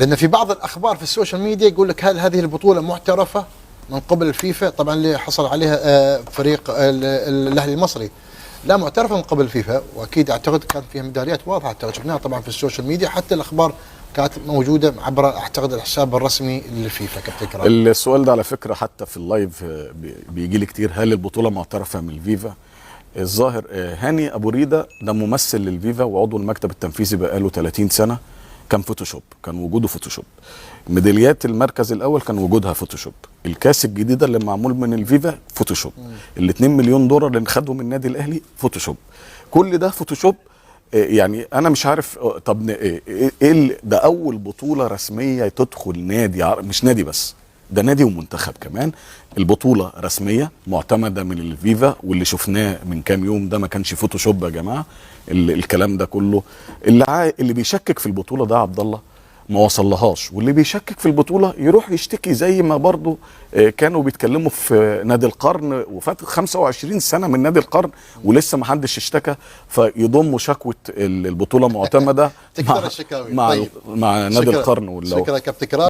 لان في بعض الاخبار في السوشيال ميديا يقول لك هل هذه البطوله معترفه من قبل الفيفا، طبعا اللي حصل عليها فريق الاهلي المصري لا معترفه من قبل الفيفا، واكيد اعتقد كانت فيها ميداليات واضحه، اعتقد شفناها طبعا في السوشيال ميديا، حتى الاخبار كانت موجوده عبر اعتقد الحساب الرسمي للفيفا. كابتن كرام، السؤال ده على فكره حتى في اللايف بيجي لي كتير، هل البطوله معترفه من الفيفا؟ الظاهر هاني ابو ريده ده ممثل للفيفا وعضو المكتب التنفيذي بقاله 30 سنه، كان فوتوشوب، كان وجوده فوتوشوب. ميداليات المركز الاول كان وجودها فوتوشوب. الكاس الجديده اللي معمول من الفيفا فوتوشوب. ال2 مليون دولار اللي خدهم النادي الاهلي فوتوشوب. كل ده فوتوشوب. يعني انا مش عارف. طب ايه ده اول بطوله رسميه تدخل نادي، مش نادي بس، ده نادي ومنتخب كمان. البطوله رسميه معتمده من الفيفا، واللي شفناه من كام يوم ده ما كانش فوتوشوب يا جماعه. الكلام ده كله اللي بيشكك في البطوله ده عبد الله ما وصلهاش، واللي بيشكك في البطوله يروح يشتكي زي ما برضو كانوا بيتكلموا في نادي القرن، وفات 25 سنه من نادي القرن ولسه ما حدش اشتكى، فيضموا شكوى البطوله معتمده تكثر الشكاوي مع نادي القرن. شكرا كابتن كرام.